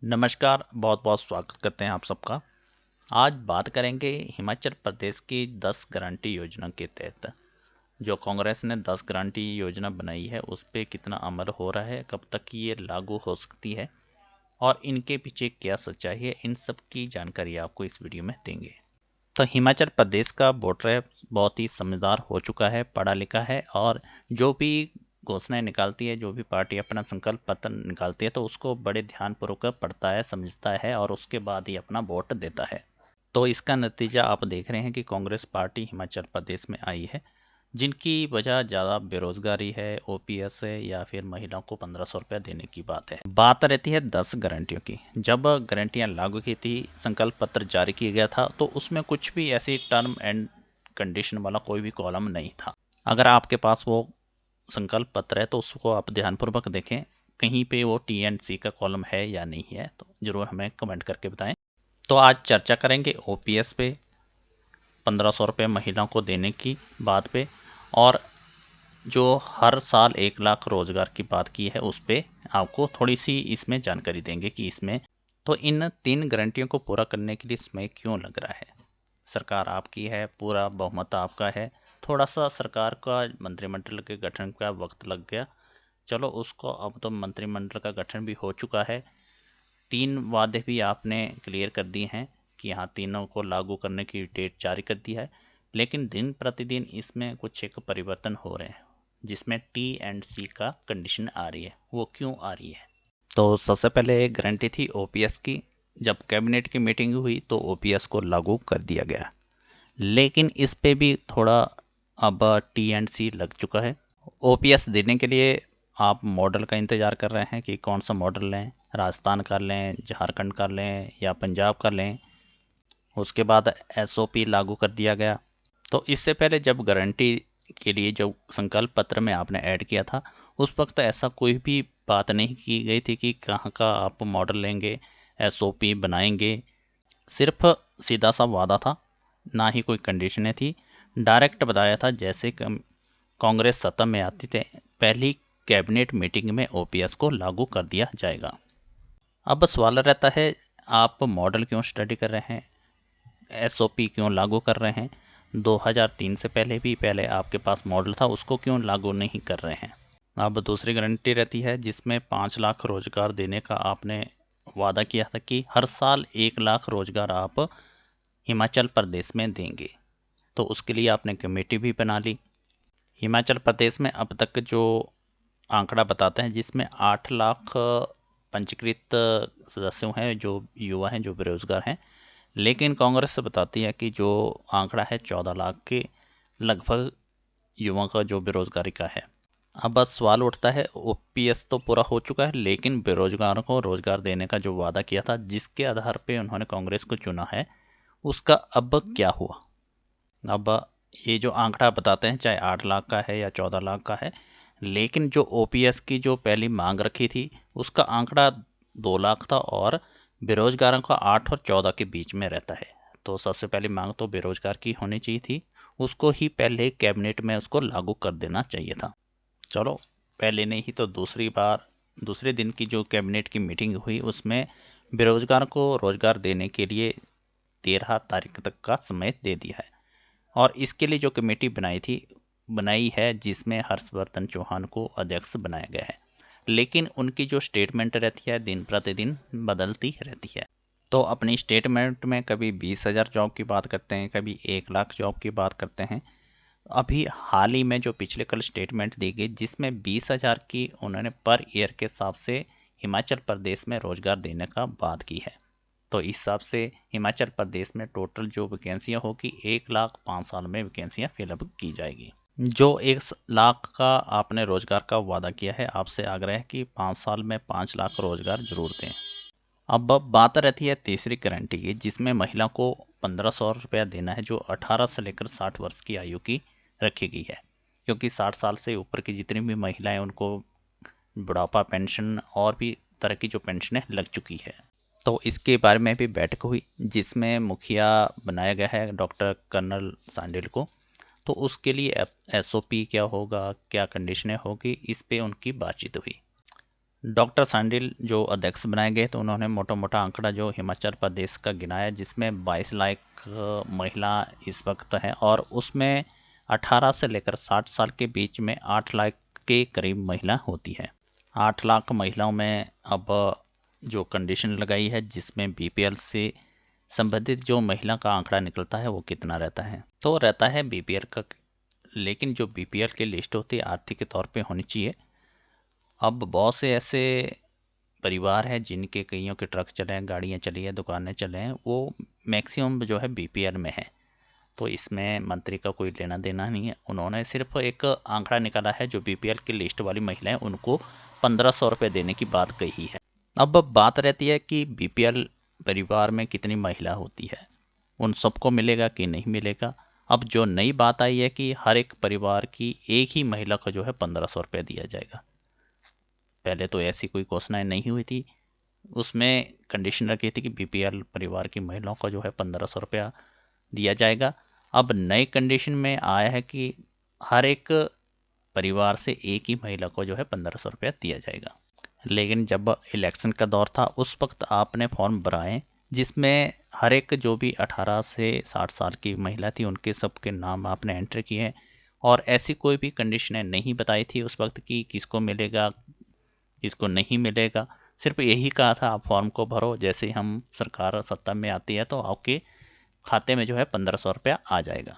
नमस्कार, बहुत बहुत स्वागत करते हैं आप सबका। आज बात करेंगे हिमाचल प्रदेश की 10 गारंटी योजना के तहत जो कांग्रेस ने 10 गारंटी योजना बनाई है उस पे कितना अमल हो रहा है, कब तक ये लागू हो सकती है और इनके पीछे क्या सच्चाई है, इन सब की जानकारी आपको इस वीडियो में देंगे। तो हिमाचल प्रदेश का वोटर बहुत ही समझदार हो चुका है, पढ़ा लिखा है और जो भी घोषणाएं निकालती है, जो भी पार्टी अपना संकल्प पत्र निकालती है तो उसको बड़े ध्यानपूर्वक पढ़ता है, समझता है और उसके बाद ही अपना वोट देता है। तो इसका नतीजा आप देख रहे हैं कि कांग्रेस पार्टी हिमाचल प्रदेश में आई है, जिनकी वजह ज़्यादा बेरोजगारी है, ओपीएस है या फिर महिलाओं को 1500 रुपया देने की बात है। बात रहती है 10 गारंटियों की। जब गारंटियां लागू की थी, संकल्प पत्र जारी किया गया था तो उसमें कुछ भी ऐसी टर्म एंड कंडीशन वाला कोई भी कॉलम नहीं था। अगर आपके पास वो संकल्प पत्र है तो उसको आप ध्यानपूर्वक देखें, कहीं पे वो टी एंड सी का कॉलम है या नहीं है तो ज़रूर हमें कमेंट करके बताएं। तो आज चर्चा करेंगे ओपीएस पे, 1500 रुपये महिलाओं को देने की बात पे और जो हर साल 1 लाख रोजगार की बात की है उस पे आपको थोड़ी सी इसमें जानकारी देंगे कि इसमें तो इन 3 गारंटियों को पूरा करने के लिए समय क्यों लग रहा है। सरकार आपकी है, पूरा बहुमत आपका है, थोड़ा सा सरकार का मंत्रिमंडल के गठन का वक्त लग गया, चलो उसको, अब तो मंत्रिमंडल का गठन भी हो चुका है, 3 वादे भी आपने क्लियर कर दिए हैं कि यहाँ तीनों को लागू करने की डेट जारी कर दी है, लेकिन दिन प्रतिदिन इसमें कुछ एक परिवर्तन हो रहे हैं जिसमें टी एंड सी का कंडीशन आ रही है। वो क्यों आ रही है? तो सबसे पहले एक गारंटी थी ओपीएस की। जब कैबिनेट की मीटिंग हुई तो ओपीएस को लागू कर दिया गया, लेकिन इस पे भी थोड़ा अब टी एंड सी लग चुका है। ओपीएस देने के लिए आप मॉडल का इंतज़ार कर रहे हैं कि कौन सा मॉडल लें, राजस्थान का लें, झारखंड का लें या पंजाब का लें। उसके बाद एसओपी लागू कर दिया गया। तो इससे पहले जब गारंटी के लिए जो संकल्प पत्र में आपने ऐड किया था उस वक्त ऐसा कोई भी बात नहीं की गई थी कि कहाँ का आप मॉडल लेंगे, एसओपी बनाएंगे। सिर्फ सीधा सा वादा था, ना ही कोई कंडीशनें थी। डायरेक्ट बताया था जैसे कांग्रेस सत्ता में आती थे पहली कैबिनेट मीटिंग में ओपीएस को लागू कर दिया जाएगा। अब सवाल रहता है, आप मॉडल क्यों स्टडी कर रहे हैं, एसओपी क्यों लागू कर रहे हैं? 2003 से पहले आपके पास मॉडल था, उसको क्यों लागू नहीं कर रहे हैं? अब दूसरी गारंटी रहती है जिसमें 5 लाख रोजगार देने का आपने वादा किया था कि हर साल 1 लाख रोजगार आप हिमाचल प्रदेश में देंगे। तो उसके लिए आपने कमेटी भी बना ली। हिमाचल प्रदेश में अब तक जो आंकड़ा बताते हैं जिसमें 8 लाख पंजीकृत सदस्यों हैं, जो युवा हैं, जो बेरोजगार हैं, लेकिन कांग्रेस बताती है कि जो आंकड़ा है 14 लाख के लगभग युवाओं का जो बेरोजगारी का है। अब बस सवाल उठता है, ओपीएस तो पूरा हो चुका है लेकिन बेरोजगारों को रोजगार देने का जो वादा किया था, जिसके आधार पे उन्होंने कांग्रेस को चुना है, उसका अब क्या हुआ? अब ये जो आंकड़ा बताते हैं चाहे 8 लाख का है या 14 लाख का है, लेकिन जो ओपीएस की जो पहली मांग रखी थी उसका आंकड़ा 2 लाख था और बेरोजगारों का 8 और 14 के बीच में रहता है। तो सबसे पहली मांग तो बेरोजगार की होनी चाहिए थी, उसको ही पहले कैबिनेट में उसको लागू कर देना चाहिए था। चलो, पहले नहीं ही तो दूसरी बार, दूसरे दिन की जो कैबिनेट की मीटिंग हुई उसमें बेरोजगार को रोजगार देने के लिए 13 तारीख तक का समय दे दिया है और इसके लिए जो कमेटी बनाई है जिसमें हर्षवर्धन चौहान को अध्यक्ष बनाया गया है, लेकिन उनकी जो स्टेटमेंट रहती है दिन प्रतिदिन बदलती रहती है। तो अपनी स्टेटमेंट में कभी 20,000 जॉब की बात करते हैं, कभी 1 लाख जॉब की बात करते हैं। अभी हाल ही में जो पिछले कल स्टेटमेंट दी गई जिसमें 20,000 की उन्होंने पर ईयर के हिसाब से हिमाचल प्रदेश में रोजगार देने का बात की है। तो इस हिसाब से हिमाचल प्रदेश में टोटल जो वैकेंसियाँ होगी 1 लाख 5 साल में वैकेंसियाँ फिलअप की जाएगी। जो 1 लाख का आपने रोजगार का वादा किया है, आपसे आग्रह है कि 5 साल में 5 लाख रोजगार जरूर दें। अब बात रहती है तीसरी गारंटी की जिसमें महिला को 1500 रुपया देना है, जो 18 से लेकर 60 वर्ष की आयु की रखी गई है, क्योंकि 60 साल से ऊपर की जितनी भी महिलाएं उनको बुढ़ापा पेंशन और भी तरह की जो पेंशनें लग चुकी है। तो इसके बारे में भी बैठक हुई जिसमें मुखिया बनाया गया है डॉक्टर कर्नल सांडिल को। तो उसके लिए एसओपी क्या होगा, क्या कंडीशनें होगी, इस पे उनकी बातचीत हुई। डॉक्टर सांडिल जो अध्यक्ष बनाए गए तो उन्होंने मोटा मोटा आंकड़ा जो हिमाचल प्रदेश का गिनाया, जिसमें 22 लाख महिला इस वक्त है और उसमें 18 से लेकर 60 साल के बीच में 8 लाख के करीब महिला होती है। 8 लाख महिलाओं में अब जो कंडीशन लगाई है, जिसमें बीपीएल से संबंधित जो महिला का आंकड़ा निकलता है वो कितना रहता है, तो रहता है बीपीएल का। लेकिन जो बीपीएल की लिस्ट होती है आर्थिक तौर पे होनी चाहिए। अब बहुत से ऐसे परिवार हैं जिनके कईयों के ट्रक चले हैं, गाड़ियाँ चली हैं, दुकानें चले हैं, वो मैक्सिमम जो है बीपीएल में है। तो इसमें मंत्री का कोई लेना देना नहीं है। उन्होंने सिर्फ एक आंकड़ा निकाला है, जो बीपीएल की लिस्ट वाली महिलाएं उनको 1500 रुपये देने की बात कही है। अब बात रहती है कि बीपीएल परिवार में कितनी महिला होती है, उन सबको मिलेगा कि नहीं मिलेगा। अब जो नई बात आई है कि हर एक परिवार की एक ही महिला को जो है 1500 रुपये दिया जाएगा। पहले तो ऐसी कोई घोषणाएं नहीं हुई थी। उसमें कंडीशन रखी थी कि बीपीएल परिवार की महिलाओं को जो है 1500 रुपया दिया जाएगा। अब नए कंडीशन में आया है कि हर एक परिवार से एक ही महिला को जो है 1500 रुपया दिया जाएगा। लेकिन जब इलेक्शन का दौर था उस वक्त आपने फॉर्म भराए, जिसमें हर एक जो भी 18 से 60 साल की महिला थी उनके सबके नाम आपने एंटर किए, और ऐसी कोई भी कंडीशनें नहीं बताई थी उस वक्त कि किसको मिलेगा किसको नहीं मिलेगा। सिर्फ यही कहा था आप फॉर्म को भरो, जैसे ही हम सरकार सत्ता में आती है तो आपके खाते में जो है 1500 रुपया आ जाएगा।